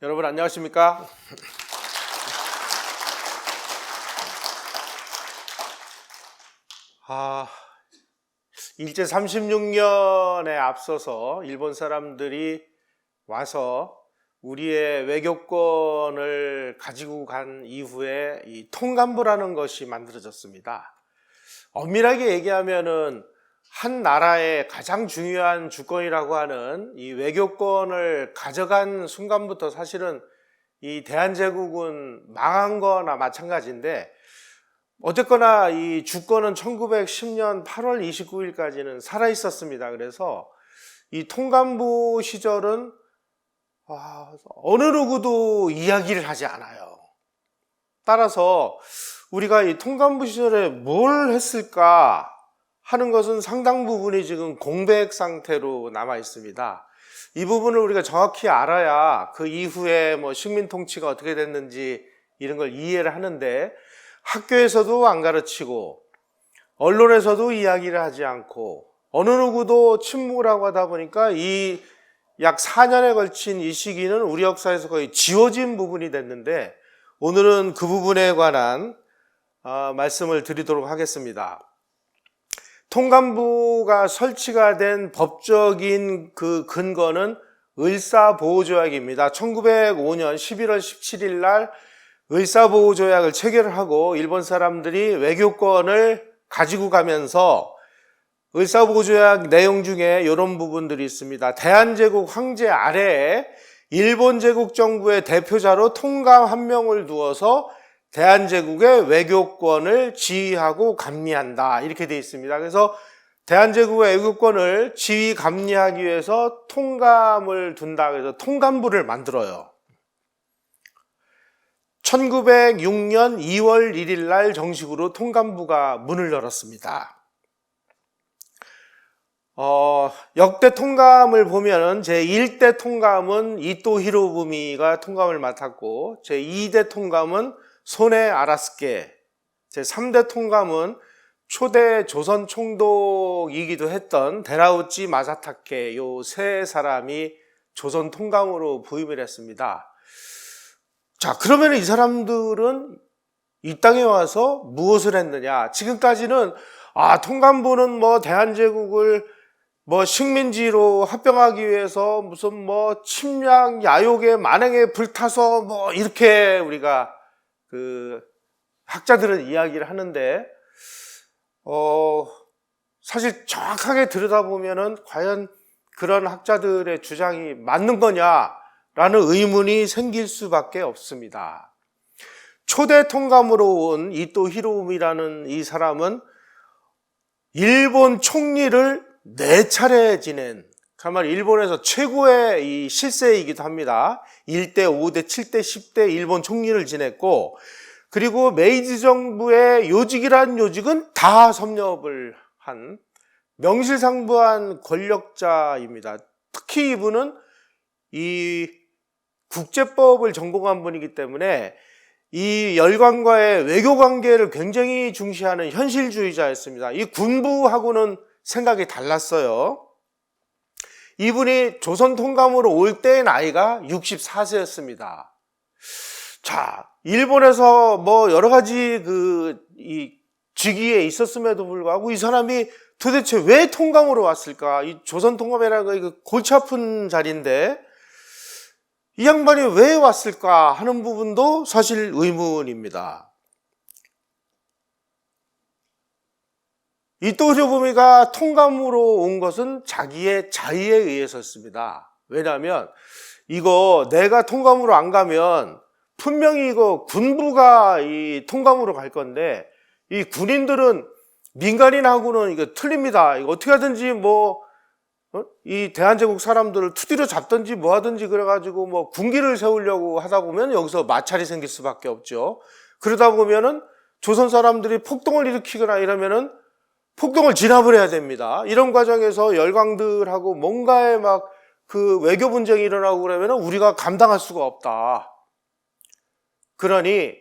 여러분 안녕하십니까? 일제 36년에 앞서서 일본 사람들이 와서 우리의 외교권을 가지고 간 이후에 이 통감부라는 것이 만들어졌습니다. 엄밀하게 얘기하면은 한 나라의 가장 중요한 주권이라고 하는 이 외교권을 가져간 순간부터 사실은 이 대한제국은 망한 거나 마찬가지인데, 어쨌거나 이 주권은 1910년 8월 29일까지는 살아 있었습니다. 그래서 이 통감부 시절은 어느 누구도 이야기를 하지 않아요. 따라서 우리가 이 통감부 시절에 뭘 했을까 하는 것은 상당 부분이 지금 공백 상태로 남아 있습니다. 이 부분을 우리가 정확히 알아야 그 이후에 뭐 식민 통치가 어떻게 됐는지 이런 걸 이해를 하는데, 학교에서도 안 가르치고 언론에서도 이야기를 하지 않고 어느 누구도 침묵을 하고 하다 보니까 이 약 4년에 걸친 이 시기는 우리 역사에서 거의 지워진 부분이 됐는데, 오늘은 그 부분에 관한 말씀을 드리도록 하겠습니다. 통감부가 설치가 된 법적인 그 근거는 을사보호조약입니다. 1905년 11월 17일 날 을사보호조약을 체결을 하고 일본 사람들이 외교권을 가지고 가면서 을사보호조약 내용 중에 이런 부분들이 있습니다. 대한제국 황제 아래에 일본 제국 정부의 대표자로 통감 한 명을 두어서 대한제국의 외교권을 지휘하고 감리한다, 이렇게 되어 있습니다. 그래서 대한제국의 외교권을 지휘 감리하기 위해서 통감을 둔다, 그래서 통감부를 만들어요. 1906년 2월 1일 날 정식으로 통감부가 문을 열었습니다. 역대 통감을 보면은 제1대 통감은 이토 히로부미가 통감을 맡았고, 제2대 통감은 손에 아라스케, 제3대 통감은 초대 조선 총독이기도 했던 데라우치 마사타케, 요 세 사람이 조선 통감으로 부임을 했습니다. 자, 그러면 이 사람들은 이 땅에 와서 무엇을 했느냐? 지금까지는 통감부는 뭐 대한제국을 뭐 식민지로 합병하기 위해서 무슨 뭐 침략, 야욕의 만행에 불타서 뭐 이렇게 우리가 그 학자들은 이야기를 하는데, 사실 정확하게 들여다보면은 과연 그런 학자들의 주장이 맞는 거냐라는 의문이 생길 수밖에 없습니다. 초대 통감으로 온 이토 히로부미라는 이 사람은 일본 총리를 4차례 지낸, 정말 일본에서 최고의 이 실세이기도 합니다. 1대, 5대, 7대, 10대 일본 총리를 지냈고, 그리고 메이지 정부의 요직이란 요직은 다 섭렵을 한 명실상부한 권력자입니다. 특히 이분은 이 국제법을 전공한 분이기 때문에 이 열강과의 외교 관계를 굉장히 중시하는 현실주의자였습니다. 이 군부하고는 생각이 달랐어요. 이분이 조선 통감으로 올 때의 나이가 64세였습니다. 자, 일본에서 뭐 여러 가지 이 직위에 있었음에도 불구하고 이 사람이 도대체 왜 통감으로 왔을까? 이 조선 통감이라는 거 골치 아픈 자리인데 이 양반이 왜 왔을까 하는 부분도 사실 의문입니다. 이토 히로부미가 통감으로 온 것은 자기의 자의에 의해서였습니다. 왜냐하면 이거 내가 통감으로 안 가면 분명히 이거 군부가 이 통감으로 갈 건데, 이 군인들은 민간인하고는 이거 틀립니다. 이거 어떻게 하든지 이 대한제국 사람들을 투디로 잡든지 뭐 하든지 그래가지고 뭐 군기를 세우려고 하다 보면 여기서 마찰이 생길 수밖에 없죠. 그러다 보면은 조선 사람들이 폭동을 일으키거나 이러면은 폭동을 진압을 해야 됩니다. 이런 과정에서 열강들하고 뭔가에 막 그 외교 분쟁이 일어나고 그러면은 우리가 감당할 수가 없다. 그러니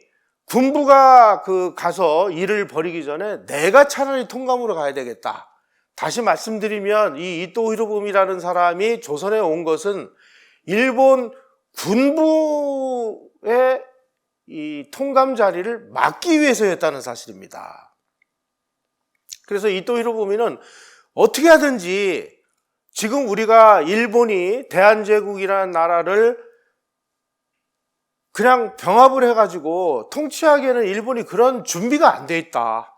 군부가 가서 일을 벌이기 전에 내가 차라리 통감으로 가야 되겠다. 다시 말씀드리면 이 이토 히로부미라는 사람이 조선에 온 것은 일본 군부의 이 통감 자리를 막기 위해서였다는 사실입니다. 그래서 이토 히로부미는 어떻게 하든지 지금 우리가 일본이 대한제국이라는 나라를 그냥 병합을 해가지고 통치하기에는 일본이 그런 준비가 안 돼 있다.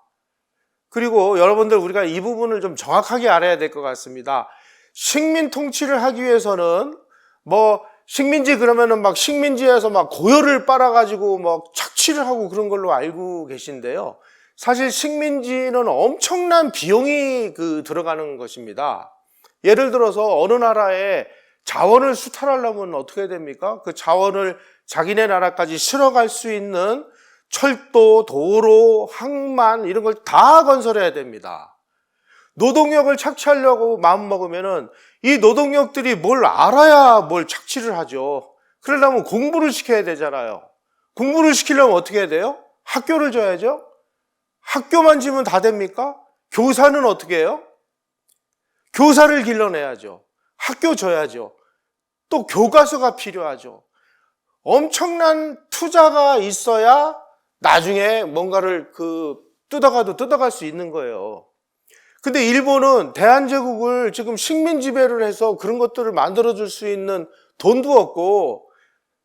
그리고 여러분들 우리가 이 부분을 좀 정확하게 알아야 될 것 같습니다. 식민 통치를 하기 위해서는 뭐 식민지 그러면은 막 식민지에서 막 고열을 빨아가지고 막 착취를 하고 그런 걸로 알고 계신데요. 사실 식민지는 엄청난 비용이 들어가는 것입니다. 예를 들어서 어느 나라에 자원을 수탈하려면 어떻게 됩니까? 그 자원을 자기네 나라까지 실어갈 수 있는 철도, 도로, 항만 이런 걸 다 건설해야 됩니다. 노동력을 착취하려고 마음먹으면은 이 노동력들이 뭘 알아야 뭘 착취를 하죠. 그러려면 공부를 시켜야 되잖아요. 공부를 시키려면 어떻게 해야 돼요? 학교를 줘야죠. 학교만 지면 다 됩니까? 교사는 어떻게 해요? 교사를 길러내야죠. 학교 줘야죠. 또 교과서가 필요하죠. 엄청난 투자가 있어야 나중에 뭔가를 뜯어가도 뜯어갈 수 있는 거예요. 근데 일본은 대한제국을 지금 식민 지배를 해서 그런 것들을 만들어줄 수 있는 돈도 없고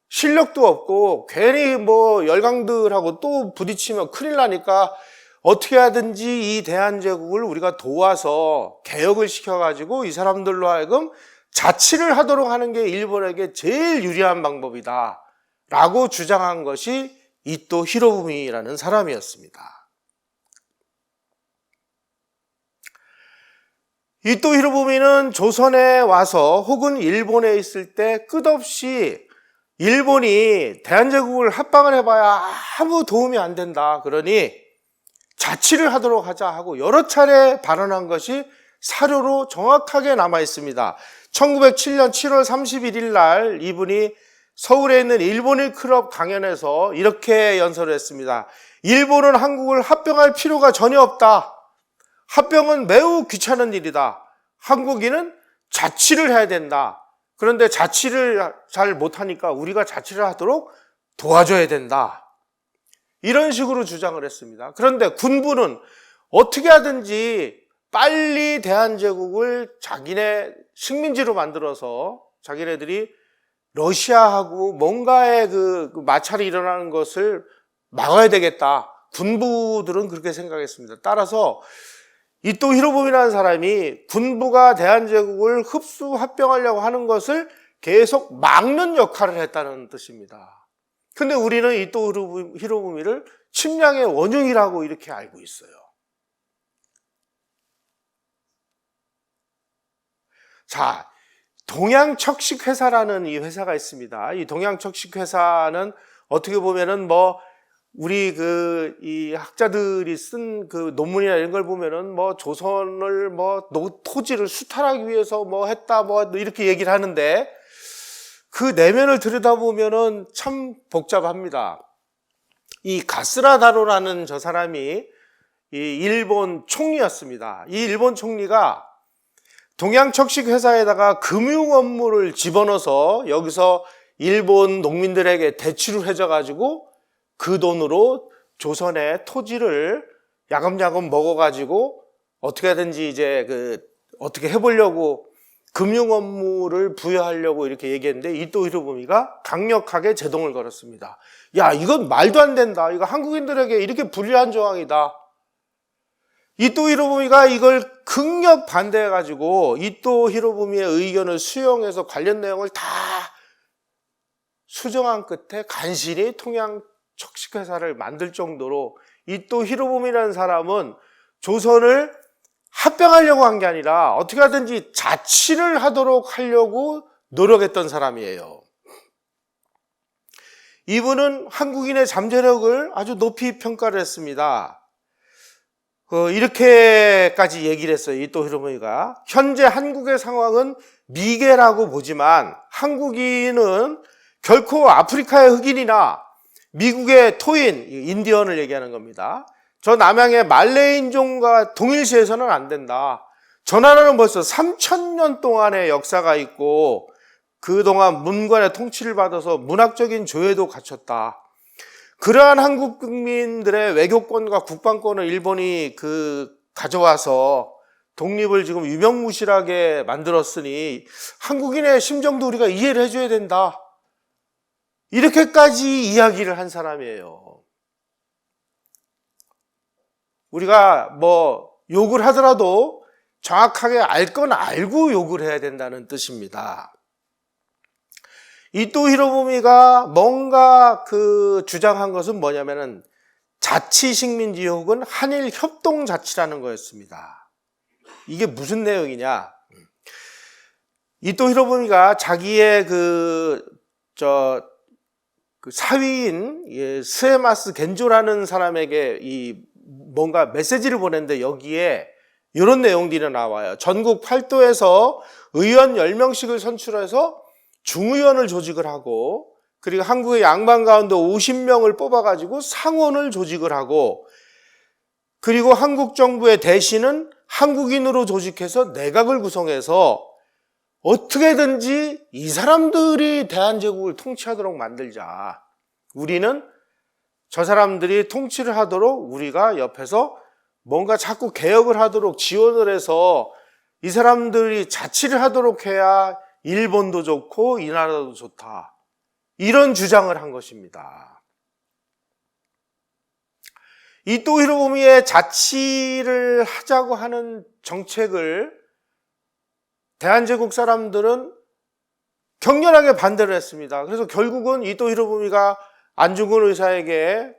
실력도 없고 괜히 뭐 열강들하고 또 부딪히면 큰일 나니까 어떻게 하든지 이 대한제국을 우리가 도와서 개혁을 시켜가지고 이 사람들로 하여금 자치를 하도록 하는 게 일본에게 제일 유리한 방법이다 라고 주장한 것이 이토 히로부미라는 사람이었습니다. 이토 히로부미는 조선에 와서 혹은 일본에 있을 때 끝없이 일본이 대한제국을 합방을 해봐야 아무 도움이 안 된다. 그러니 자치를 하도록 하자 하고 여러 차례 발언한 것이 사료로 정확하게 남아 있습니다. 1907년 7월 31일 날 이분이 서울에 있는 일본인 클럽 강연에서 이렇게 연설을 했습니다. 일본은 한국을 합병할 필요가 전혀 없다. 합병은 매우 귀찮은 일이다. 한국인은 자치를 해야 된다. 그런데 자치를 잘 못하니까 우리가 자치를 하도록 도와줘야 된다. 이런 식으로 주장을 했습니다. 그런데 군부는 어떻게 하든지 빨리 대한제국을 자기네 식민지로 만들어서 자기네들이 러시아하고 뭔가의 마찰이 일어나는 것을 막아야 되겠다. 군부들은 그렇게 생각했습니다. 따라서 이토 히로부미라는 사람이 군부가 대한제국을 흡수 합병하려고 하는 것을 계속 막는 역할을 했다는 뜻입니다. 근데 우리는 이토 히로부미를 침략의 원흉이라고 이렇게 알고 있어요. 자, 동양척식회사라는 이 회사가 있습니다. 이 동양척식회사는 어떻게 보면은 우리 이 학자들이 쓴 논문이나 이런 걸 보면은 조선을 토지를 수탈하기 위해서 했다 이렇게 얘기를 하는데 그 내면을 들여다보면은 참 복잡합니다. 이 가스라다로라는 저 사람이 이 일본 총리였습니다. 이 일본 총리가 동양척식회사에다가 금융 업무를 집어넣어서 여기서 일본 농민들에게 대출을 해줘가지고 그 돈으로 조선의 토지를 야금야금 먹어가지고 어떻게 하든지 이제 어떻게 해보려고 금융 업무를 부여하려고 이렇게 얘기했는데 이토 히로부미가 강력하게 제동을 걸었습니다. 야, 이건 말도 안 된다. 이거 한국인들에게 이렇게 불리한 조항이다. 이토 히로부미가 이걸 극력 반대해가지고 이토 히로부미의 의견을 수용해서 관련 내용을 다 수정한 끝에 간신히 통양척식회사를 만들 정도로 이토 히로부미라는 사람은 조선을 합병하려고 한 게 아니라 어떻게 하든지 자치를 하도록 하려고 노력했던 사람이에요. 이분은 한국인의 잠재력을 아주 높이 평가를 했습니다. 이렇게까지 얘기를 했어요. 이토 히로부미가 현재 한국의 상황은 미개라고 보지만 한국인은 결코 아프리카의 흑인이나 미국의 토인, 인디언을 얘기하는 겁니다. 저 남양의 말레인종과 동일시해서는 안 된다. 저 나라는 벌써 3000년 동안의 역사가 있고 그동안 문관의 통치를 받아서 문학적인 조예도 갖췄다. 그러한 한국 국민들의 외교권과 국방권을 일본이 가져와서 독립을 지금 유명무실하게 만들었으니 한국인의 심정도 우리가 이해를 해줘야 된다. 이렇게까지 이야기를 한 사람이에요. 우리가 뭐 욕을 하더라도 정확하게 알 건 알고 욕을 해야 된다는 뜻입니다. 이토 히로부미가 뭔가 주장한 것은 뭐냐면은 자치식민지 혹은 한일 협동자치라는 거였습니다. 이게 무슨 내용이냐? 이토 히로부미가 자기의 사위인 스에마스 겐조라는 사람에게 뭔가 메시지를 보냈는데 여기에 이런 내용들이 나와요. 전국 8도에서 의원 10명씩을 선출해서 중의원을 조직을 하고, 그리고 한국의 양반 가운데 50명을 뽑아가지고 상원을 조직을 하고, 그리고 한국 정부의 대신은 한국인으로 조직해서 내각을 구성해서 어떻게든지 이 사람들이 대한제국을 통치하도록 만들자. 우리는 저 사람들이 통치를 하도록 우리가 옆에서 뭔가 자꾸 개혁을 하도록 지원을 해서 이 사람들이 자치를 하도록 해야 일본도 좋고 이 나라도 좋다. 이런 주장을 한 것입니다. 이토 히로부미의 자치를 하자고 하는 정책을 대한제국 사람들은 격렬하게 반대를 했습니다. 그래서 결국은 이토 히로부미가 안중근 의사에게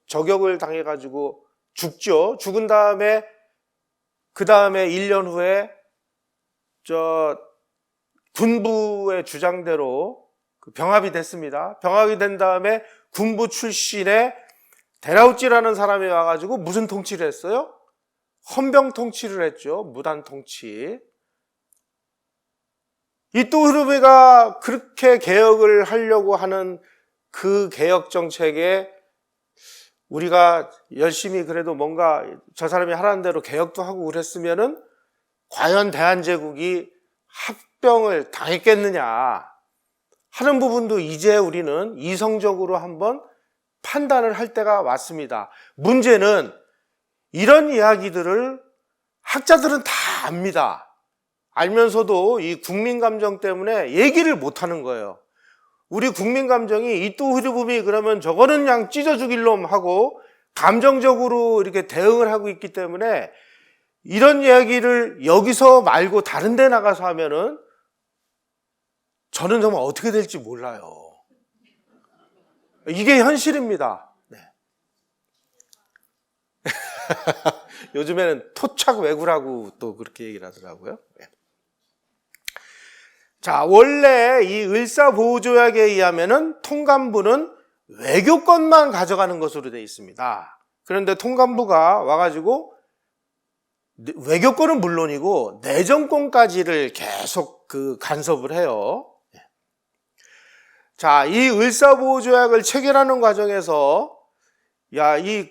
저격을 당해가지고 죽죠. 죽은 다음에 그 다음에 1년 후에 군부의 주장대로 병합이 됐습니다. 병합이 된 다음에 군부 출신의 데라우찌라는 사람이 와가지고 무슨 통치를 했어요? 헌병 통치를 했죠. 무단 통치. 이토 히로부미가 그렇게 개혁을 하려고 하는 그 개혁 정책에 우리가 열심히 그래도 뭔가 저 사람이 하라는 대로 개혁도 하고 그랬으면은 과연 대한제국이 합병을 당했겠느냐 하는 부분도 이제 우리는 이성적으로 한번 판단을 할 때가 왔습니다. 문제는 이런 이야기들을 학자들은 다 압니다. 알면서도 이 국민 감정 때문에 얘기를 못 하는 거예요. 우리 국민 감정이 이토 히로부미 그러면 저거는 그냥 찢어 죽일 놈 하고 감정적으로 이렇게 대응을 하고 있기 때문에 이런 이야기를 여기서 말고 다른 데 나가서 하면은 저는 정말 어떻게 될지 몰라요. 이게 현실입니다. 네. 요즘에는 토착 왜구라고 또 그렇게 얘기를 하더라고요. 네. 자, 원래 이 을사보호조약에 의하면은 통감부는 외교권만 가져가는 것으로 되어 있습니다. 그런데 통감부가 와가지고 외교권은 물론이고 내정권까지를 계속 간섭을 해요. 자, 이 을사보호조약을 체결하는 과정에서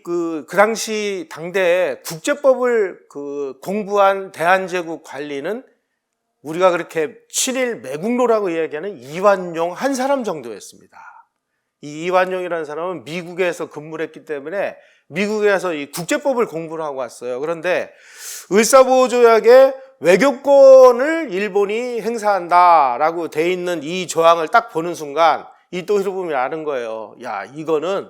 그 당시 당대에 국제법을 공부한 대한제국 관리는 우리가 그렇게 친일 매국노라고 이야기하는 이완용 한 사람 정도였습니다. 이 이완용이라는 사람은 미국에서 근무를 했기 때문에 미국에서 이 국제법을 공부를 하고 왔어요. 그런데 을사보호조약에 외교권을 일본이 행사한다라고 돼 있는 이 조항을 딱 보는 순간 이토 히로부미 아는 거예요. 야, 이거는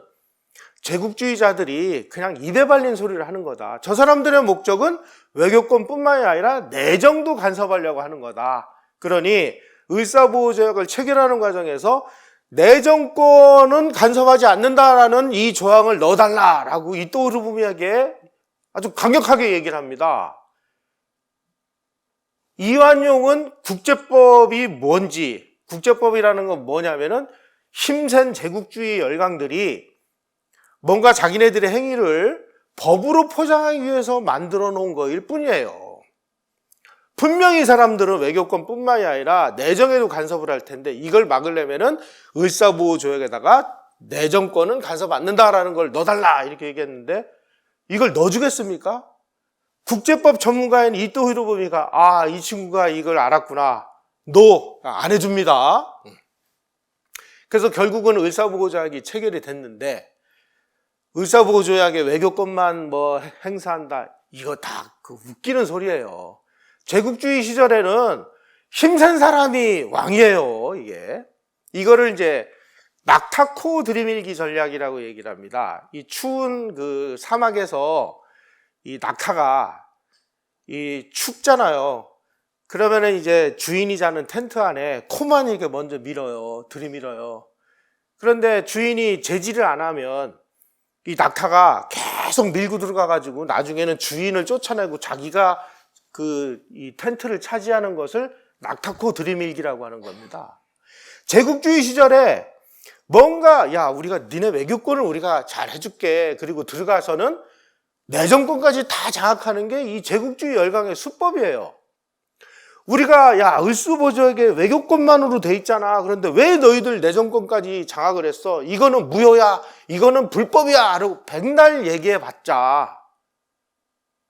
제국주의자들이 그냥 입에 발린 소리를 하는 거다. 저 사람들의 목적은 외교권뿐만이 아니라 내정도 간섭하려고 하는 거다. 그러니 을사보호조약을 체결하는 과정에서 내정권은 간섭하지 않는다라는 이 조항을 넣어달라라고 이토 히로부미에게 아주 강력하게 얘기를 합니다. 이완용은 국제법이 뭔지, 국제법이라는 건 뭐냐면은 힘센 제국주의 열강들이 뭔가 자기네들의 행위를 법으로 포장하기 위해서 만들어 놓은 거일 뿐이에요. 분명히 사람들은 외교권뿐만이 아니라 내정에도 간섭을 할 텐데 이걸 막으려면은 을사보호조약에다가 내정권은 간섭 않는다라는 걸 넣어달라 이렇게 얘기했는데 이걸 넣어주겠습니까? 국제법 전문가인 이토 히로부미가 이 친구가 이걸 알았구나. 안 해줍니다. 그래서 결국은 의사보호조약이 체결이 됐는데, 의사보호조약의 외교권만 뭐 행사한다, 이거 다 그 웃기는 소리예요. 제국주의 시절에는 힘센 사람이 왕이에요, 이게. 이거를 이제 낙타코 들이밀기 전략이라고 얘기를 합니다. 이 추운 그 사막에서 이 낙타가 춥잖아요. 그러면은 이제 주인이 자는 텐트 안에 코만 이렇게 먼저 밀어요. 들이밀어요. 그런데 주인이 제지를 안 하면 이 낙타가 계속 밀고 들어가가지고 나중에는 주인을 쫓아내고 자기가 이 텐트를 차지하는 것을 낙타코 들이밀기라고 하는 겁니다. 제국주의 시절에 뭔가 우리가 니네 외교권을 우리가 잘 해줄게. 그리고 들어가서는 내정권까지 다 장악하는 게 이 제국주의 열강의 수법이에요. 우리가 을수보조약에 외교권만으로 돼 있잖아. 그런데 왜 너희들 내정권까지 장악을 했어? 이거는 무효야. 이거는 불법이야. 라고 백날 얘기해봤자,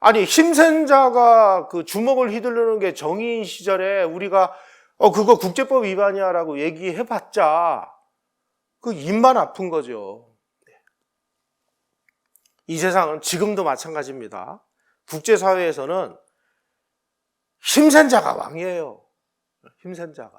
아니 힘센 자가 그 주먹을 휘두르는 게 정의인 시절에 우리가 그거 국제법 위반이야 라고 얘기해봤자 그 입만 아픈 거죠. 이 세상은 지금도 마찬가지입니다. 국제사회에서는 힘센 자가 왕이에요. 힘센 자가.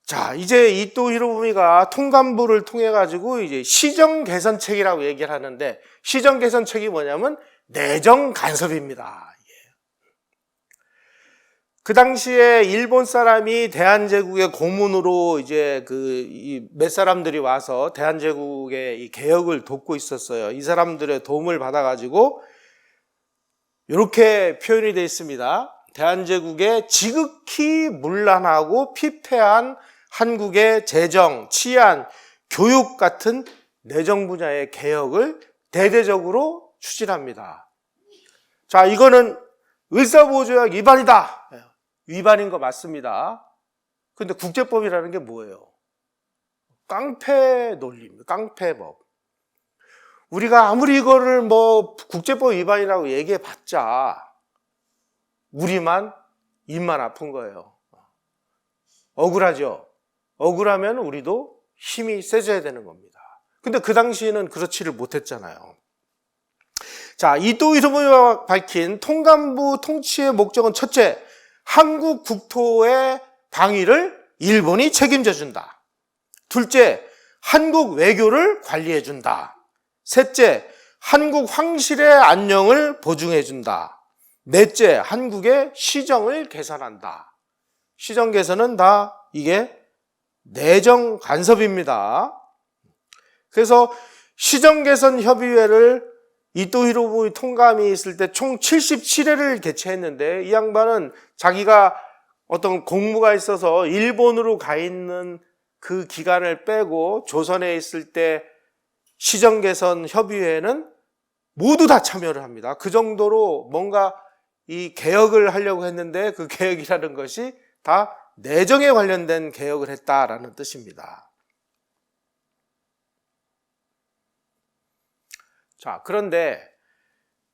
자, 이제 이토 히로부미가 통감부를 통해 가지고 이제 시정 개선책이라고 얘기를 하는데, 시정 개선책이 뭐냐면 내정 간섭입니다. 그 당시에 일본 사람이 대한제국의 고문으로 이제 몇 사람들이 와서 대한제국의 이 개혁을 돕고 있었어요. 이 사람들의 도움을 받아가지고 이렇게 표현이 되어 있습니다. 대한제국의 지극히 문란하고 피폐한 한국의 재정, 치안, 교육 같은 내정 분야의 개혁을 대대적으로 추진합니다. 자, 이거는 의사보호조약 위반이다. 위반인 거 맞습니다. 근데 국제법이라는 게 뭐예요? 깡패 논리입니다. 깡패법. 우리가 아무리 이거를 뭐 국제법 위반이라고 얘기해봤자 우리만 입만 아픈 거예요. 억울하죠? 억울하면 우리도 힘이 세져야 되는 겁니다. 근데 그 당시에는 그렇지를 못했잖아요. 자, 이토 히로부미가 밝힌 통감부 통치의 목적은 첫째, 한국 국토의 방위를 일본이 책임져 준다. 둘째, 한국 외교를 관리해 준다. 셋째, 한국 황실의 안녕을 보증해 준다. 넷째, 한국의 시정을 개선한다. 시정 개선은 다 이게 내정 간섭입니다. 그래서 시정 개선 협의회를 이토 히로부미 통감이 있을 때 총 77회를 개최했는데, 이 양반은 자기가 어떤 공무가 있어서 일본으로 가 있는 그 기간을 빼고 조선에 있을 때 시정 개선 협의회는 모두 다 참여를 합니다. 그 정도로 뭔가 이 개혁을 하려고 했는데 그 개혁이라는 것이 다 내정에 관련된 개혁을 했다라는 뜻입니다. 자, 그런데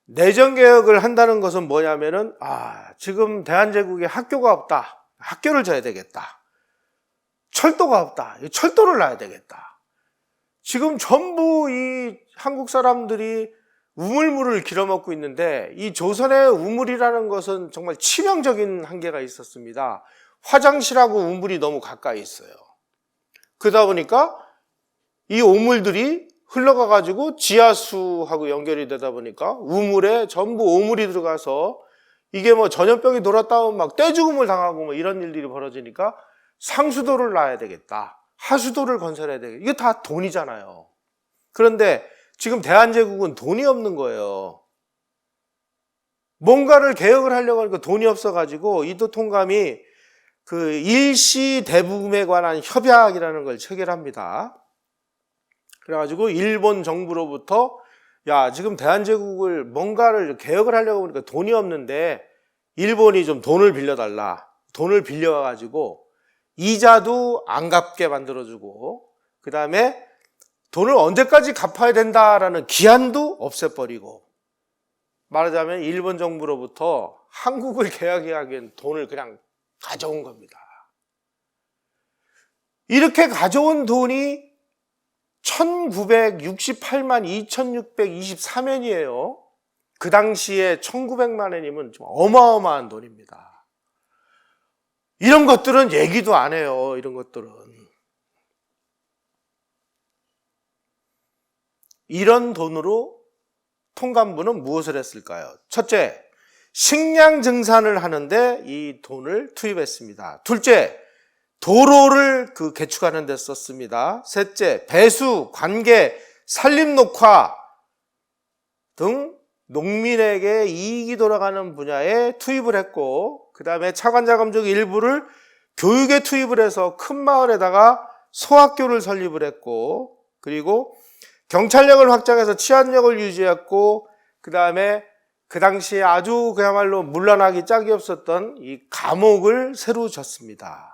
내정개혁을 한다는 것은 뭐냐면은, 지금 대한제국에 학교가 없다. 학교를 져야 되겠다. 철도가 없다. 철도를 놔야 되겠다. 지금 전부 이 한국 사람들이 우물물을 길어먹고 있는데, 이 조선의 우물이라는 것은 정말 치명적인 한계가 있었습니다. 화장실하고 우물이 너무 가까이 있어요. 그러다 보니까 이 오물들이 흘러가가지고 지하수하고 연결이 되다 보니까 우물에 전부 오물이 들어가서 이게 뭐 전염병이 돌았다 하면 막 떼죽음을 당하고 뭐 이런 일들이 벌어지니까 상수도를 놔야 되겠다. 하수도를 건설해야 되겠다. 이게 다 돈이잖아요. 그런데 지금 대한제국은 돈이 없는 거예요. 뭔가를 개혁을 하려고 하니까 돈이 없어가지고 이토 통감이 그 일시 대부금에 관한 협약이라는 걸 체결합니다. 그래가지고 일본 정부로부터 지금 대한제국을 뭔가를 개혁을 하려고 하니까 돈이 없는데 일본이 좀 돈을 빌려달라. 돈을 빌려가지고 이자도 안 갚게 만들어주고, 그 다음에 돈을 언제까지 갚아야 된다라는 기한도 없애버리고, 말하자면 일본 정부로부터 한국을 개혁하기 위한 돈을 그냥 가져온 겁니다. 이렇게 가져온 돈이 1968만 2623엔이에요. 그 당시에 1900만 원이면 좀 어마어마한 돈입니다. 이런 것들은 얘기도 안 해요. 이런 것들은. 이런 돈으로 통감부는 무엇을 했을까요? 첫째, 식량 증산을 하는데 이 돈을 투입했습니다. 둘째, 도로를 개축하는 데 썼습니다. 셋째, 배수, 관계, 산림녹화 등 농민에게 이익이 돌아가는 분야에 투입을 했고, 그 다음에 차관자금 중 일부를 교육에 투입을 해서 큰 마을에다가 소학교를 설립을 했고, 그리고 경찰력을 확장해서 치안력을 유지했고, 그 다음에 그 당시에 아주 그야말로 문란하기 짝이 없었던 이 감옥을 새로 졌습니다.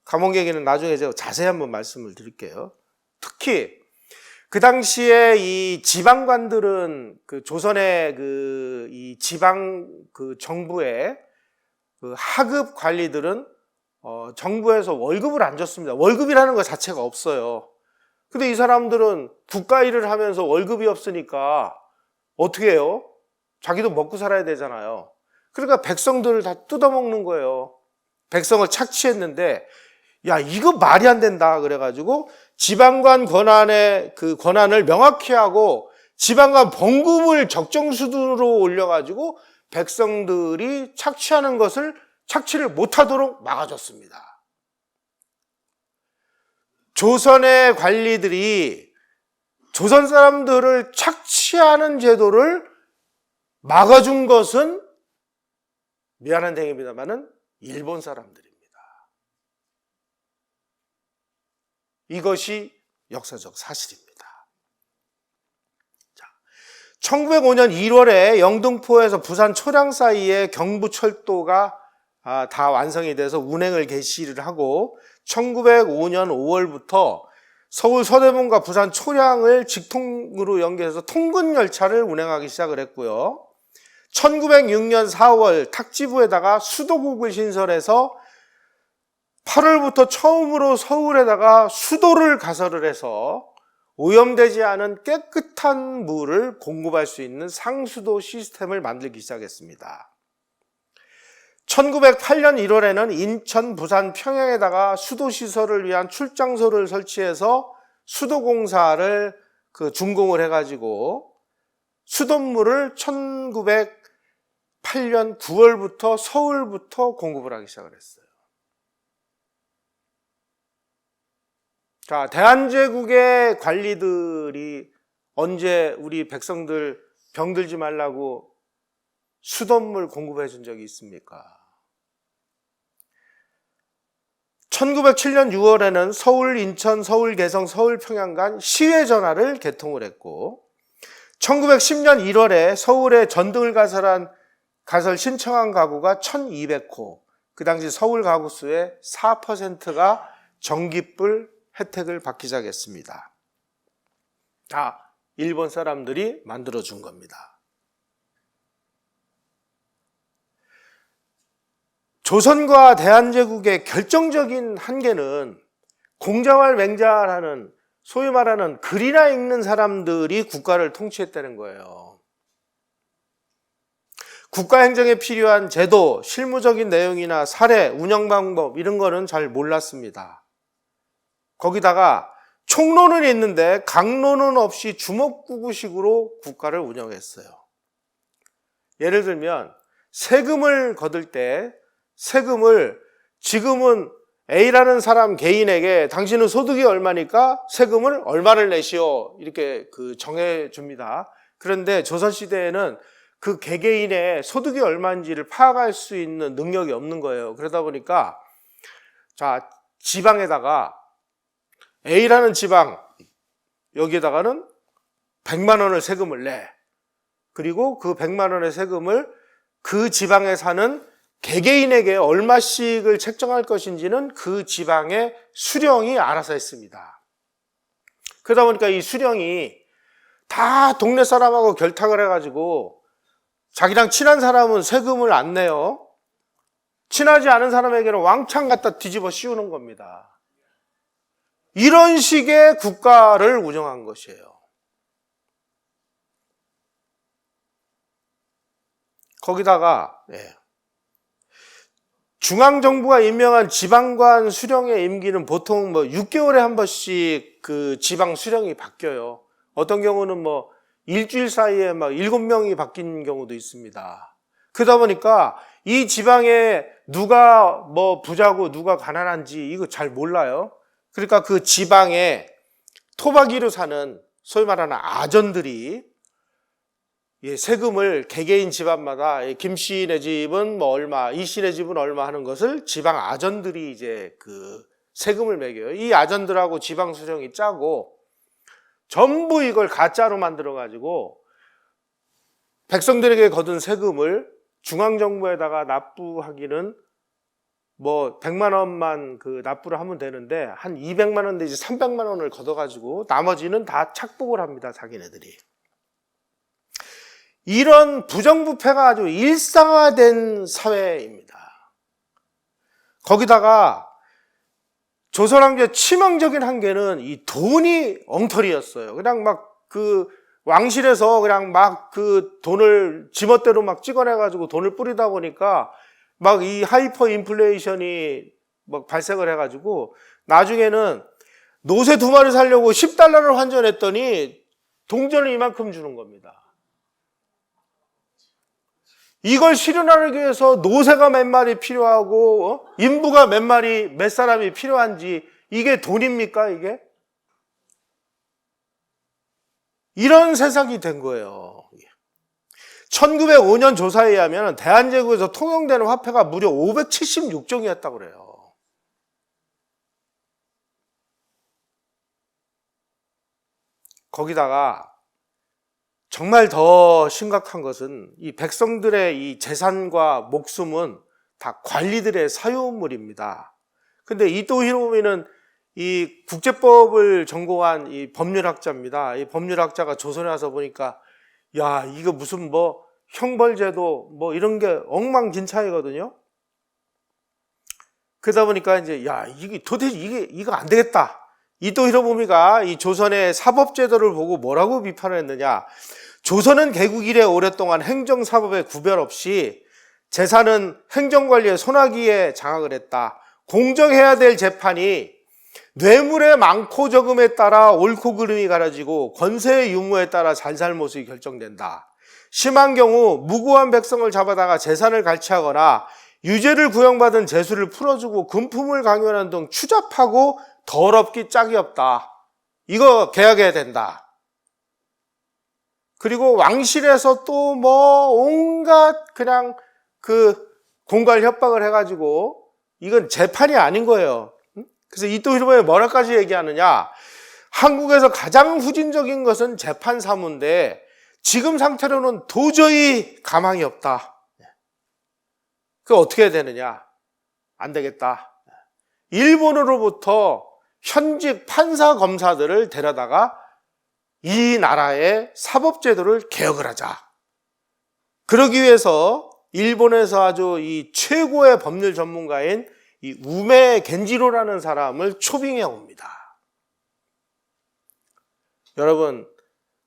감옥 얘기는 나중에 제가 자세히 한번 말씀을 드릴게요. 특히 그 당시에 이 지방관들은 조선의 이 지방 정부의 하급 관리들은 정부에서 월급을 안 줬습니다. 월급이라는 것 자체가 없어요. 근데 이 사람들은 국가 일을 하면서 월급이 없으니까 어떻게 해요? 자기도 먹고 살아야 되잖아요. 그러니까 백성들을 다 뜯어먹는 거예요. 백성을 착취했는데, 야, 이거 말이 안 된다. 그래가지고 지방관 권한의 권한을 명확히 하고 지방관 봉급을 적정 수준으로 올려가지고 백성들이 착취하는 것을 착취를 못하도록 막아줬습니다. 조선의 관리들이 조선 사람들을 착취하는 제도를 막아준 것은 미안한 얘기입니다만은 일본 사람들입니다. 이것이 역사적 사실입니다. 자, 1905년 1월에 영등포에서 부산 초량 사이에 경부철도가 다 완성이 돼서 운행을 개시를 하고 1905년 5월부터 서울 서대문과 부산 초량을 직통으로 연계해서 통근 열차를 운행하기 시작을 했고요. 1906년 4월 탁지부에다가 수도국을 신설해서 8월부터 처음으로 서울에다가 수도를 가설을 해서 오염되지 않은 깨끗한 물을 공급할 수 있는 상수도 시스템을 만들기 시작했습니다. 1908년 1월에는 인천, 부산, 평양에다가 수도시설을 위한 출장소를 설치해서 수도공사를 준공을 해가지고 수돗물을 1908년 9월부터 서울부터 공급을 하기 시작을 했어요. 자, 대한제국의 관리들이 언제 우리 백성들 병들지 말라고 수돗물 공급해 준 적이 있습니까? 1907년 6월에는 서울, 인천, 서울, 개성, 서울, 평양 간 시외 전화를 개통을 했고 1910년 1월에 서울에 전등을 가설 신청한 가구가 1200호, 그 당시 서울 가구 수의 4%가 전기불 혜택을 받기 시작했습니다. 다 일본 사람들이 만들어준 겁니다. 조선과 대한제국의 결정적인 한계는 공자왈 맹자라는 소위 말하는 글이나 읽는 사람들이 국가를 통치했다는 거예요. 국가 행정에 필요한 제도, 실무적인 내용이나 사례, 운영 방법 이런 거는 잘 몰랐습니다. 거기다가 총론은 있는데 강론은 없이 주먹구구식으로 국가를 운영했어요. 예를 들면 세금을 거둘 때 세금을 지금은 A라는 사람 개인에게 당신은 소득이 얼마니까 세금을 얼마를 내시오 이렇게 정해줍니다. 그런데 조선시대에는 그 개개인의 소득이 얼마인지를 파악할 수 있는 능력이 없는 거예요. 그러다 보니까 자, 지방에다가 A라는 지방 여기에다가는 100만 원을 세금을 내. 그리고 그 100만 원의 세금을 그 지방에 사는 개개인에게 얼마씩을 책정할 것인지는 그 지방의 수령이 알아서 했습니다. 그러다 보니까 이 수령이 다 동네 사람하고 결탁을 해가지고 자기랑 친한 사람은 세금을 안 내요. 친하지 않은 사람에게는 왕창 갖다 뒤집어 씌우는 겁니다. 이런 식의 국가를 운영한 것이에요. 거기다가 중앙정부가 임명한 지방관 수령의 임기는 보통 6개월에 한 번씩 그 지방 수령이 바뀌어요. 어떤 경우는 일주일 사이에 7명이 바뀐 경우도 있습니다. 그러다 보니까 이 지방에 누가 부자고 누가 가난한지 이거 잘 몰라요. 그러니까 그 지방에 토박이로 사는 소위 말하는 아전들이 세금을 개개인 집안마다 김 씨네 집은 얼마, 이 씨네 집은 얼마 하는 것을 지방 아전들이 이제 그 세금을 매겨요. 이 아전들하고 지방 수령이 짜고 전부 이걸 가짜로 만들어 가지고 백성들에게 거둔 세금을 중앙정부에다가 납부하기는 100만 원만 그 납부를 하면 되는데 한 200만 원 내지 300만 원을 걷어 가지고 나머지는 다 착복을 합니다. 자기네들이. 이런 부정부패가 아주 일상화된 사회입니다. 거기다가 조선왕조의 치명적인 한계는 이 돈이 엉터리였어요. 그냥 그 왕실에서 그냥 그 돈을 지멋대로 찍어내가지고 돈을 뿌리다 보니까 이 하이퍼 인플레이션이 발생을 해가지고 나중에는 노새 2마리 살려고 10달러를 환전했더니 동전을 이만큼 주는 겁니다. 이걸 실현하기 위해서 노새가 몇 마리 필요하고 인부가 몇 사람이 필요한지 이게 돈입니까 이게? 이런 세상이 된 거예요. 1905년 조사에 의하면 대한제국에서 통용되는 화폐가 무려 576종이었다고 그래요. 거기다가 정말 더 심각한 것은 이 백성들의 이 재산과 목숨은 다 관리들의 사유물입니다. 근데 이토 히로부미는 이 국제법을 전공한 이 법률학자입니다. 이 법률학자가 조선에 와서 보니까 야, 이거 무슨 형벌제도 이런 게 엉망진창이거든요. 그러다 보니까 이제 이게 도대체 이거 안 되겠다. 이토 히로부미가 이 조선의 사법제도를 보고 뭐라고 비판을 했느냐. 조선은 개국 이래 오랫동안 행정사법에 구별 없이 재산은 행정관리의 손아귀에 장악을 했다. 공정해야 될 재판이 뇌물의 많고 적음에 따라 옳고 그름이 가려지고 권세의 유무에 따라 잘잘못이 결정된다. 심한 경우 무고한 백성을 잡아다가 재산을 갈취하거나 유죄를 구형받은 죄수를 풀어주고 금품을 강요하는 등 추잡하고 더럽기 짝이 없다. 이거 개혁해야 된다. 그리고 왕실에서 또 온갖 그냥 그 공갈 협박을 해가지고 이건 재판이 아닌 거예요. 그래서 이토 히로부미가 뭐라까지 얘기하느냐. 한국에서 가장 후진적인 것은 재판 사무인데 지금 상태로는 도저히 가망이 없다. 그 어떻게 해야 되느냐. 안 되겠다. 일본으로부터 현직 판사 검사들을 데려다가 이 나라의 사법제도를 개혁을 하자. 그러기 위해서 일본에서 아주 이 최고의 법률 전문가인 이 우메 겐지로라는 사람을 초빙해 옵니다. 여러분,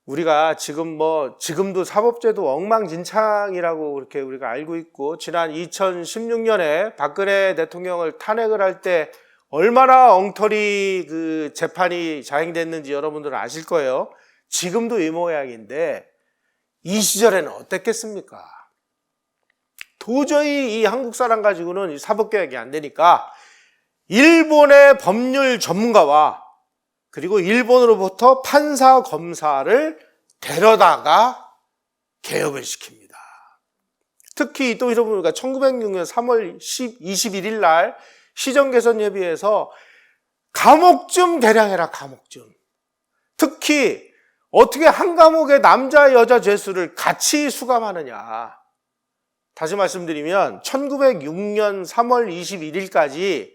우리가 지금도 사법제도 엉망진창이라고 그렇게 우리가 알고 있고, 지난 2016년에 박근혜 대통령을 탄핵을 할 때 얼마나 엉터리 그 재판이 자행됐는지 여러분들은 아실 거예요. 지금도 이 모양인데 이 시절에는 어땠겠습니까? 도저히 이 한국 사람 가지고는 사법개혁이 안 되니까 일본의 법률 전문가와 그리고 일본으로부터 판사 검사를 데려다가 개혁을 시킵니다. 특히 이토 히로부미가 1906년 3월 21일 날 시정개선협의회에서 감옥 좀 개량해라. 감옥 좀. 특히 어떻게 한 감옥에 남자 여자 죄수를 같이 수감하느냐. 다시 말씀드리면 1906년 3월 21일까지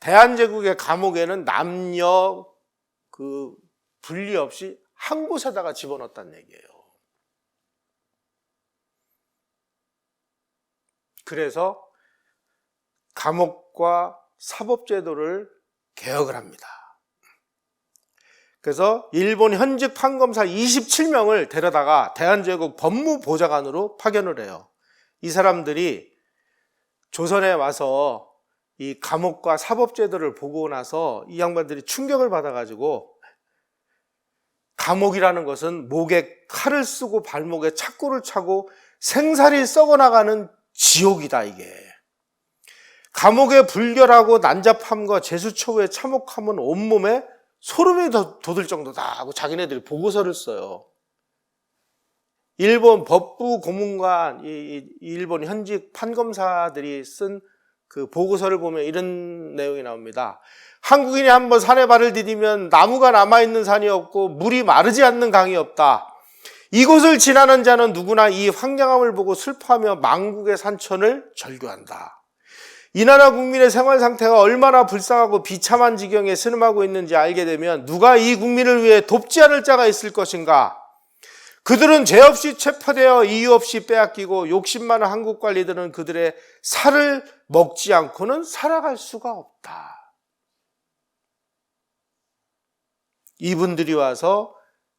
대한제국의 감옥에는 남녀 그 분리 없이 한 곳에다가 집어넣었다는 얘기예요. 그래서 감옥과 사법제도를 개혁을 합니다. 그래서 일본 현직 판검사 27명을 데려다가 대한제국 법무보좌관으로 파견을 해요. 이 사람들이 조선에 와서 이 감옥과 사법제도를 보고 나서 이 양반들이 충격을 받아가지고, 감옥이라는 것은 목에 칼을 쓰고 발목에 착고를 차고 생살이 썩어나가는 지옥이다, 이게. 감옥에 불결하고 난잡함과 제수처우에 참혹함은 온몸에 소름이 돋을 정도다 하고 자기네들이 보고서를 써요. 일본 법부 고문관, 일본 현직 판검사들이 쓴 그 보고서를 보면 이런 내용이 나옵니다. 한국인이 한번 산에 발을 디디면 나무가 남아있는 산이 없고 물이 마르지 않는 강이 없다. 이곳을 지나는 자는 누구나 이 황량함을 보고 슬퍼하며 망국의 산천을 절규한다. 이 나라 국민의 생활 상태가 얼마나 불쌍하고 비참한 지경에 신음하고 있는지 알게 되면 누가 이 국민을 위해 돕지 않을 자가 있을 것인가? 그들은 죄 없이 체포되어 이유 없이 빼앗기고 욕심 많은 한국 관리들은 그들의 살을 먹지 않고는 살아갈 수가 없다. 이분들이 와서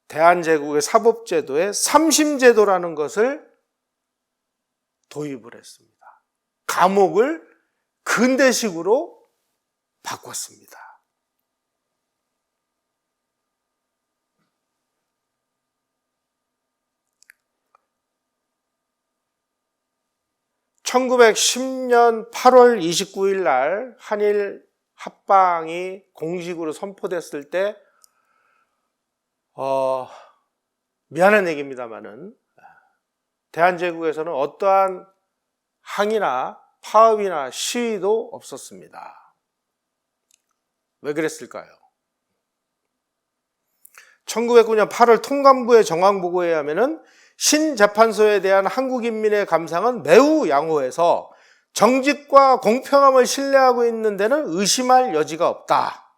대한제국의 사법제도에 삼심제도라는 것을 도입을 했습니다. 감옥을 근대식으로 바꿨습니다. 1910년 8월 29일 날 한일 합방이 공식으로 선포됐을 때 미안한 얘기입니다만은 대한제국에서는 어떠한 항의나 파업이나 시위도 없었습니다. 왜 그랬을까요? 1909년 8월 통감부의 정황보고에 하면은 신재판소에 대한 한국인민의 감상은 매우 양호해서 정직과 공평함을 신뢰하고 있는 데는 의심할 여지가 없다.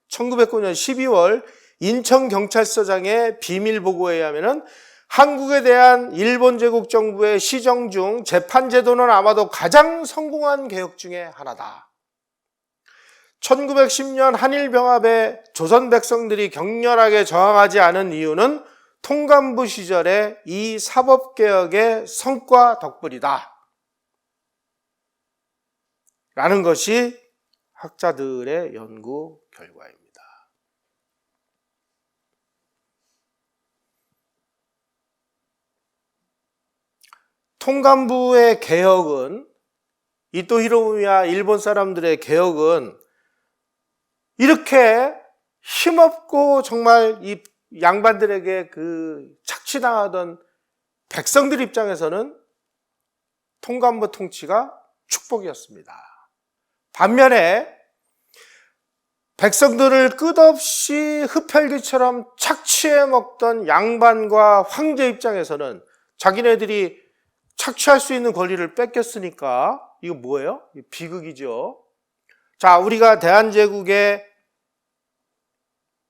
1909년 12월 인천경찰서장의 비밀보고에 하면은 한국에 대한 일본 제국 정부의 시정 중 재판제도는 아마도 가장 성공한 개혁 중에 하나다. 1910년 한일병합에 조선 백성들이 격렬하게 저항하지 않은 이유는 통감부 시절의 이 사법개혁의 성과 덕분이다. 라는 것이 학자들의 연구 결과입니다. 통감부의 개혁은, 이토 히로부미야 일본 사람들의 개혁은 이렇게 힘없고 정말 이 양반들에게 그 착취당하던 백성들 입장에서는 통감부 통치가 축복이었습니다. 반면에 백성들을 끝없이 흡혈귀처럼 착취해 먹던 양반과 황제 입장에서는 자기네들이 착취할 수 있는 권리를 뺏겼으니까 이거 뭐예요? 비극이죠. 자, 우리가 대한제국의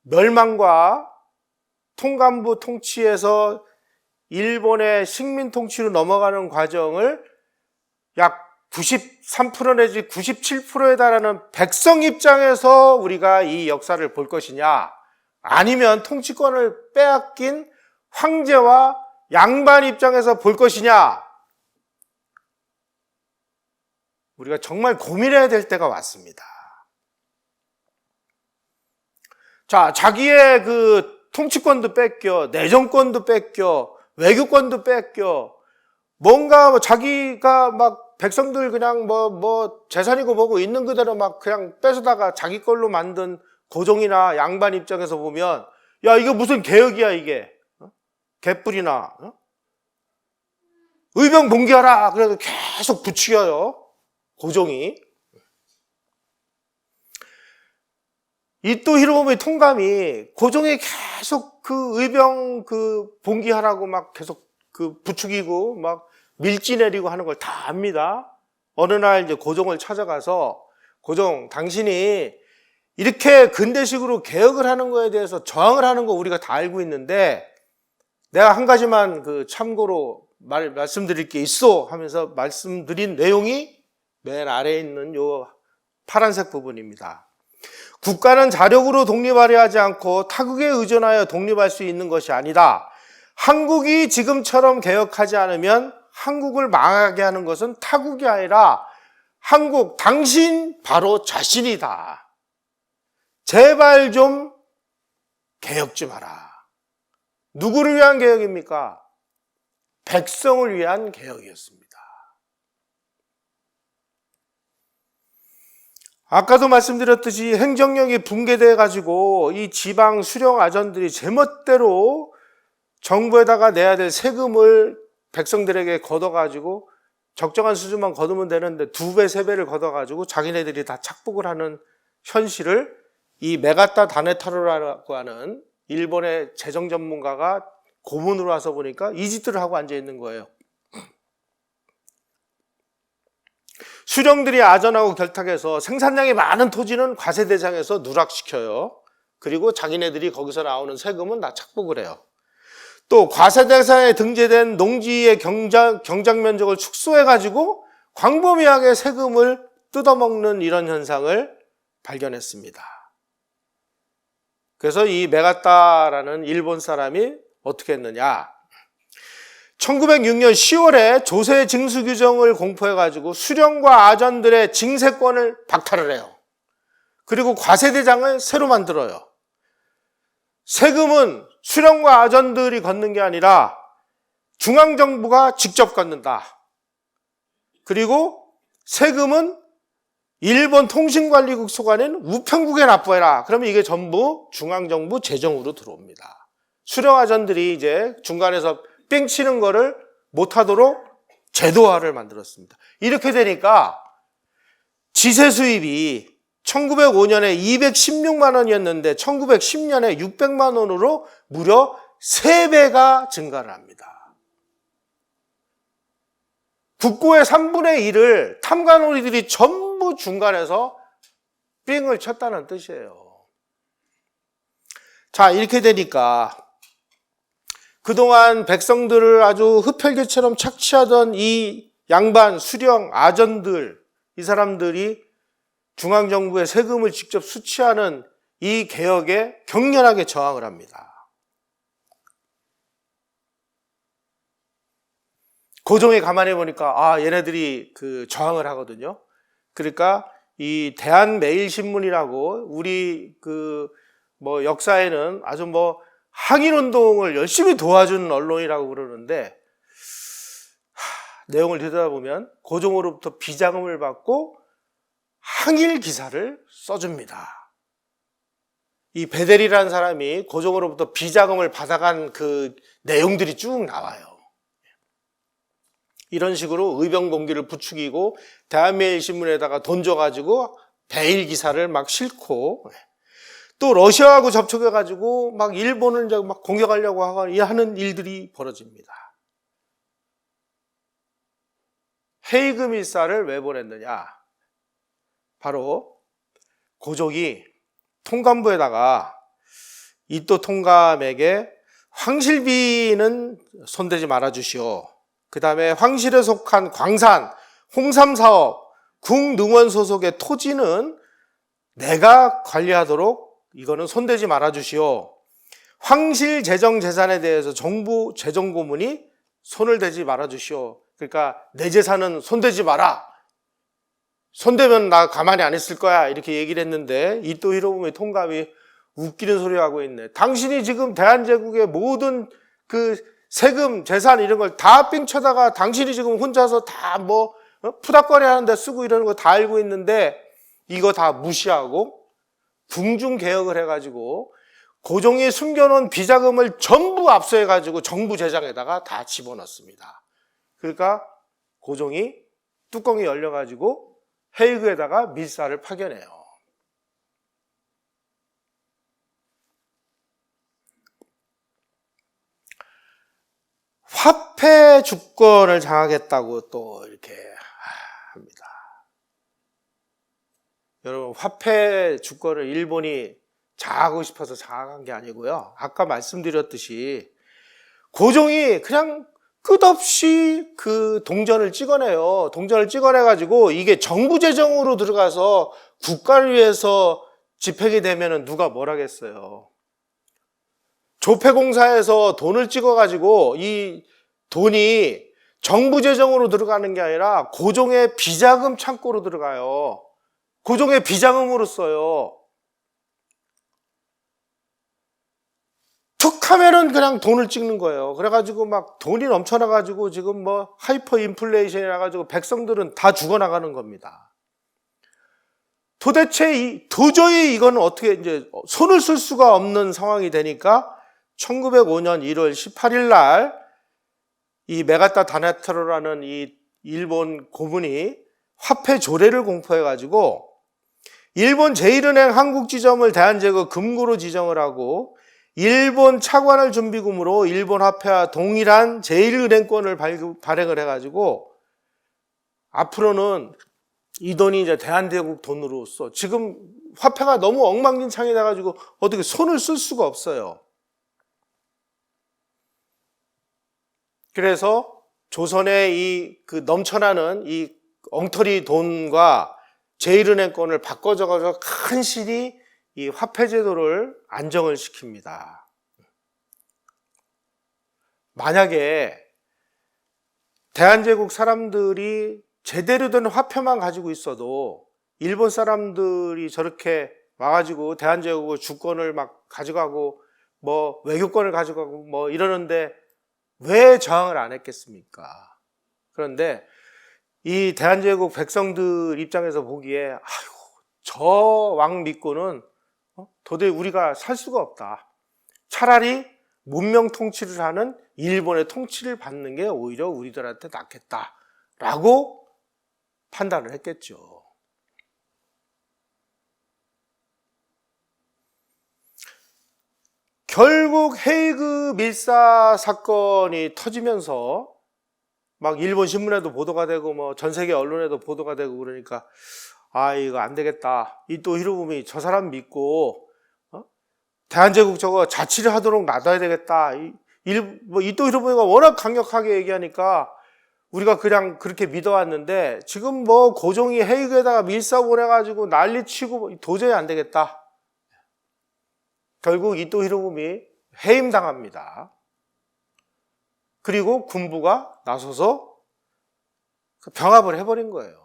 멸망과 통감부 통치에서 일본의 식민 통치로 넘어가는 과정을 약 93% 내지 97%에 달하는 백성 입장에서 우리가 이 역사를 볼 것이냐, 아니면 통치권을 빼앗긴 황제와 양반 입장에서 볼 것이냐, 우리가 정말 고민해야 될 때가 왔습니다. 자, 자기의 그 통치권도 뺏겨, 내정권도 뺏겨, 외교권도 뺏겨, 뭔가 자기가 막 백성들 그냥 뭐 재산이고 뭐고 있는 그대로 막 그냥 뺏어다가 자기 걸로 만든 고종이나 양반 입장에서 보면, 야, 이거 무슨 개혁이야, 이게. 개뿔이나. 의병 봉기하라. 그래도 계속 부추겨요, 고종이. 이토 히로부미 통감이 고종이 계속 그 의병 그 봉기하라고 막 계속 그 부추기고 막 밀지 내리고 하는 걸 다 압니다. 어느 날 이제 고종을 찾아가서, 고종, 당신이 이렇게 근대식으로 개혁을 하는 거에 대해서 저항을 하는 거 우리가 다 알고 있는데, 내가 한 가지만 그 참고로 말씀드릴 게 있어 하면서 말씀드린 내용이 맨 아래에 있는 요 파란색 부분입니다. 국가는 자력으로 독립하려 하지 않고 타국에 의존하여 독립할 수 있는 것이 아니다. 한국이 지금처럼 개혁하지 않으면 한국을 망하게 하는 것은 타국이 아니라 한국, 당신 바로 자신이다. 제발 좀 개혁 좀 하라. 누구를 위한 개혁입니까? 백성을 위한 개혁이었습니다. 아까도 말씀드렸듯이 행정력이 붕괴돼 가지고 이 지방 수령 아전들이 제멋대로 정부에다가 내야 될 세금을 백성들에게 걷어가지고 적정한 수준만 걷으면 되는데 2배, 3배를 걷어가지고 자기네들이 다 착복을 하는 현실을 이 메가타 다네타로라고 하는 일본의 재정 전문가가 고문으로 와서 보니까 이 짓들을 하고 앉아 있는 거예요. 수령들이 아전하고 결탁해서 생산량이 많은 토지는 과세 대상에서 누락시켜요. 그리고 자기네들이 거기서 나오는 세금은 다 착복을 해요. 또 과세 대상에 등재된 농지의 경작 면적을 축소해가지고 광범위하게 세금을 뜯어먹는 이런 현상을 발견했습니다. 그래서 이 메가타라는 일본 사람이 어떻게 했느냐. 1906년 10월에 조세 징수 규정을 공포해가지고 수령과 아전들의 징세권을 박탈을 해요. 그리고 과세 대장을 새로 만들어요. 세금은 수령과 아전들이 걷는 게 아니라 중앙정부가 직접 걷는다. 그리고 세금은 일본 통신관리국 소관인 우편국에 납부해라. 그러면 이게 전부 중앙정부 재정으로 들어옵니다. 수령 아전들이 이제 중간에서 뺑 치는 거를 못하도록 제도화를 만들었습니다. 이렇게 되니까 지세 수입이 1905년에 216만 원이었는데 1910년에 600만 원으로 무려 3배가 증가를 합니다. 국고의 3분의 1을 탐관오리들이 전부 중간에서 삥을 쳤다는 뜻이에요. 자, 이렇게 되니까 그동안 백성들을 아주 흡혈귀처럼 착취하던 이 양반, 수령, 아전들, 이 사람들이 중앙정부의 세금을 직접 수취하는 이 개혁에 격렬하게 저항을 합니다. 고종이 가만히 보니까 얘네들이 그 저항을 하거든요. 그러니까 이 대한매일신문이라고 우리 역사에는 아주 항일운동을 열심히 도와준 언론이라고 그러는데 내용을 들여다보면 고종으로부터 비자금을 받고 항일 기사를 써줍니다. 이 베델이라는 사람이 고종으로부터 비자금을 받아간 그 내용들이 쭉 나와요. 이런 식으로 의병봉기를 부추기고 대한매일신문에다가 돈 줘가지고 배일 기사를 막 싣고 또 러시아하고 접촉해가지고 막 일본을 이제 막 공격하려고 하는 일들이 벌어집니다. 헤이그 밀사를 왜 보냈느냐? 바로 고종이 통감부에다가 이또 통감에게 황실비는 손대지 말아주시오. 그 다음에 황실에 속한 광산, 홍삼사업, 국능원 소속의 토지는 내가 관리하도록 이거는 손대지 말아주시오. 황실 재정 재산에 대해서 정부 재정고문이 손을 대지 말아주시오. 그러니까 내 재산은 손대지 마라. 손대면 나 가만히 안 있을 거야. 이렇게 얘기를 했는데 이또 히로부미 통감이 웃기는 소리 하고 있네. 당신이 지금 대한제국의 모든 그 세금, 재산 이런 걸 다 삥쳐다가 당신이 지금 혼자서 다 푸닥거리 하는데 쓰고 이러는 거 다 알고 있는데 이거 다 무시하고 궁중개혁을 해가지고 고종이 숨겨놓은 비자금을 전부 압수해가지고 정부 재정에다가 다 집어넣습니다. 그러니까 고종이 뚜껑이 열려가지고 헤이그에다가 밀사를 파견해요. 화폐 주권을 장악했다고 또 이렇게 합니다. 여러분, 화폐 주권을 일본이 장악하고 싶어서 장악한 게 아니고요. 아까 말씀드렸듯이 고종이 그냥 끝없이 그 동전을 찍어내요. 동전을 찍어내가지고 이게 정부 재정으로 들어가서 국가를 위해서 집행이 되면은 누가 뭐라겠어요. 조폐공사에서 돈을 찍어가지고 이 돈이 정부 재정으로 들어가는 게 아니라 고종의 비자금 창고로 들어가요. 고종의 비자금으로 써요. 툭 하면은 그냥 돈을 찍는 거예요. 그래가지고 막 돈이 넘쳐나가지고 지금 뭐 하이퍼 인플레이션이 나가지고 백성들은 다 죽어나가는 겁니다. 도대체 도저히 이건 어떻게 이제 손을 쓸 수가 없는 상황이 되니까 1905년 1월 18일 날 이 메가타 다네타로라는 이 일본 고문이 화폐 조례를 공포해가지고 일본 제1은행 한국지점을 대한제국 금고로 지정을 하고 일본 차관을 준비금으로 일본 화폐와 동일한 제1은행권을 발행을 해가지고 앞으로는 이 돈이 이제 대한제국 돈으로서 지금 화폐가 너무 엉망진창이 돼가지고 어떻게 손을 쓸 수가 없어요. 그래서 조선의 이 그 넘쳐나는 이 엉터리 돈과 제1은행권을 바꿔줘가지고 간신히 이 화폐제도를 안정을 시킵니다. 만약에 대한제국 사람들이 제대로 된 화폐만 가지고 있어도 일본 사람들이 저렇게 와가지고 대한제국의 주권을 막 가져가고 뭐 외교권을 가져가고 뭐 이러는데 왜 저항을 안 했겠습니까? 그런데 이 대한제국 백성들 입장에서 보기에 아이고 저 왕 믿고는 도저히 우리가 살 수가 없다. 차라리 문명 통치를 하는 일본의 통치를 받는 게 오히려 우리들한테 낫겠다라고 판단을 했겠죠. 결국 헤이그 밀사 사건이 터지면서 막 일본 신문에도 보도가 되고 뭐 전 세계 언론에도 보도가 되고 그러니까 아 이거 안 되겠다. 이토 히로부미 저 사람 믿고 대한제국 저거 자치를 하도록 놔둬야 되겠다. 이토 히로부미가 워낙 강력하게 얘기하니까 우리가 그냥 그렇게 믿어왔는데 지금 뭐 고종이 헤이그에다가 밀사 보내가지고 난리치고 도저히 안 되겠다. 결국 이토 히로부미 해임당합니다. 그리고 군부가 나서서 병합을 해버린 거예요.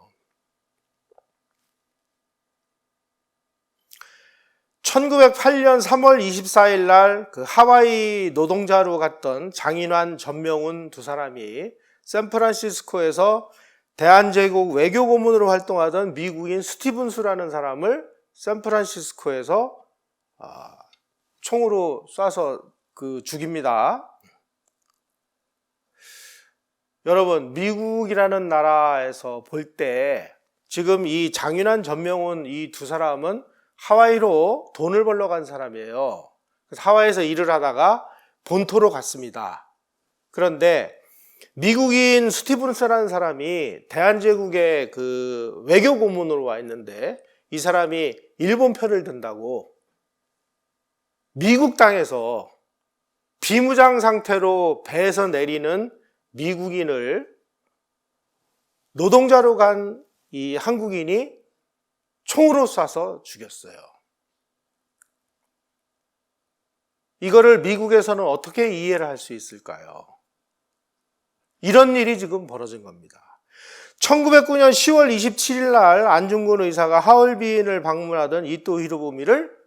1908년 3월 24일 날 그 하와이 노동자로 갔던 장인환 전명훈 두 사람이 샌프란시스코에서 대한제국 외교고문으로 활동하던 미국인 스티븐스라는 사람을 샌프란시스코에서 총으로 쏴서 죽입니다. 여러분, 미국이라는 나라에서 볼 때 지금 이 장윤환 전명훈 이 두 사람은 하와이로 돈을 벌러 간 사람이에요. 그래서 하와이에서 일을 하다가 본토로 갔습니다. 그런데 미국인 스티븐스라는 사람이 대한제국의 그 외교 고문으로 와 있는데 이 사람이 일본 편을 든다고 미국 땅에서 비무장 상태로 배에서 내리는 미국인을 노동자로 간 이 한국인이 총으로 쏴서 죽였어요. 이거를 미국에서는 어떻게 이해를 할 수 있을까요? 이런 일이 지금 벌어진 겁니다. 1909년 10월 27일 날 안중근 의사가 하얼빈을 방문하던 이토 히로부미를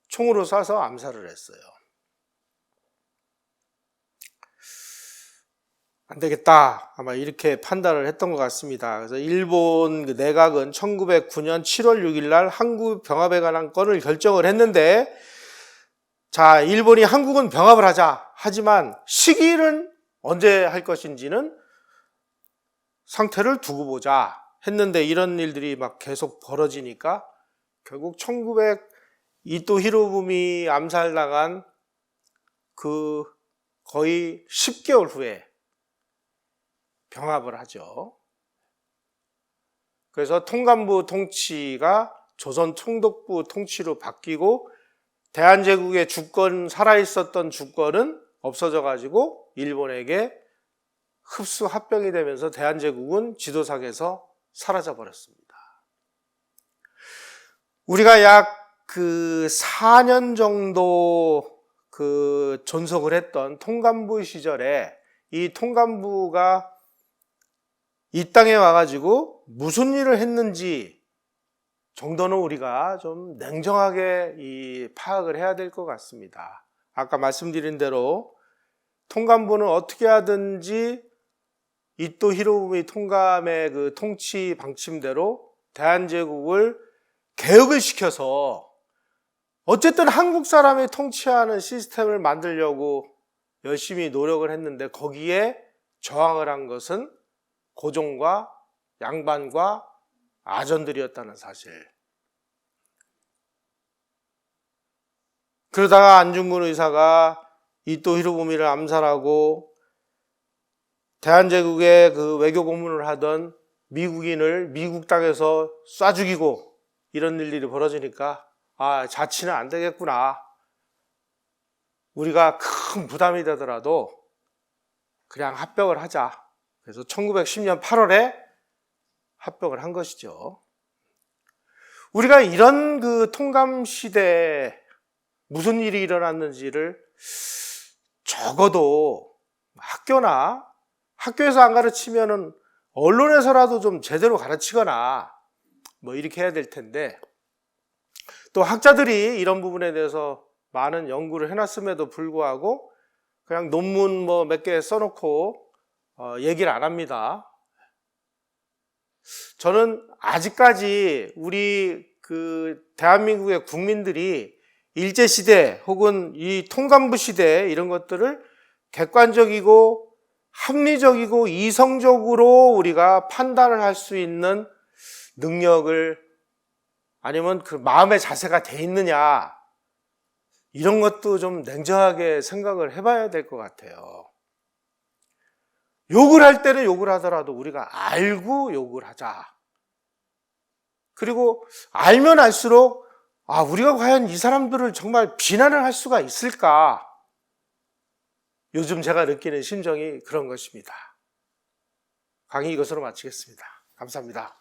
총으로 쏴서 암살을 했어요. 안 되겠다. 아마 이렇게 판단을 했던 것 같습니다. 그래서 일본 내각은 1909년 7월 6일 날 한국 병합에 관한 건을 결정을 했는데, 자, 일본이 한국은 병합을 하자. 하지만 시기는 언제 할 것인지는 상태를 두고 보자 했는데 이런 일들이 막 계속 벌어지니까 결국 이토 히로부미 암살당한 그 거의 10개월 후에 병합을 하죠. 그래서 통감부 통치가 조선 총독부 통치로 바뀌고 대한제국의 주권, 살아있었던 주권은 없어져 가지고 일본에게 흡수 합병이 되면서 대한제국은 지도상에서 사라져 버렸습니다. 우리가 약 4년 정도 존속을 했던 통감부 시절에 이 통감부가 이 땅에 와가지고 무슨 일을 했는지 정도는 우리가 좀 냉정하게 파악을 해야 될 것 같습니다. 아까 말씀드린 대로 통감부는 어떻게 하든지 이토 히로부미 통감의 그 통치 방침대로 대한제국을 개혁을 시켜서 어쨌든 한국 사람이 통치하는 시스템을 만들려고 열심히 노력을 했는데 거기에 저항을 한 것은 고종과 양반과 아전들이었다는 사실. 그러다가 안중근 의사가 이토 히로부미를 암살하고 대한제국의 그 외교 고문을 하던 미국인을 미국 땅에서 쏴 죽이고 이런 일들이 벌어지니까 자치는 안 되겠구나. 우리가 큰 부담이 되더라도 그냥 합병을 하자. 그래서 1910년 8월에 합병을 한 것이죠. 우리가 이런 그 통감 시대에 무슨 일이 일어났는지를 적어도 학교에서 안 가르치면은 언론에서라도 좀 제대로 가르치거나 뭐 이렇게 해야 될 텐데, 또 학자들이 이런 부분에 대해서 많은 연구를 해놨음에도 불구하고 그냥 논문 뭐 몇 개 써놓고 얘기를 안 합니다. 저는 아직까지 우리 대한민국의 국민들이 일제시대 혹은 이 통감부 시대 이런 것들을 객관적이고 합리적이고 이성적으로 우리가 판단을 할 수 있는 능력을, 아니면 그 마음의 자세가 돼 있느냐, 이런 것도 좀 냉정하게 생각을 해봐야 될 것 같아요. 욕을 할 때는 욕을 하더라도 우리가 알고 욕을 하자. 그리고 알면 알수록 우리가 과연 이 사람들을 정말 비난을 할 수가 있을까? 요즘 제가 느끼는 심정이 그런 것입니다. 강의 이것으로 마치겠습니다. 감사합니다.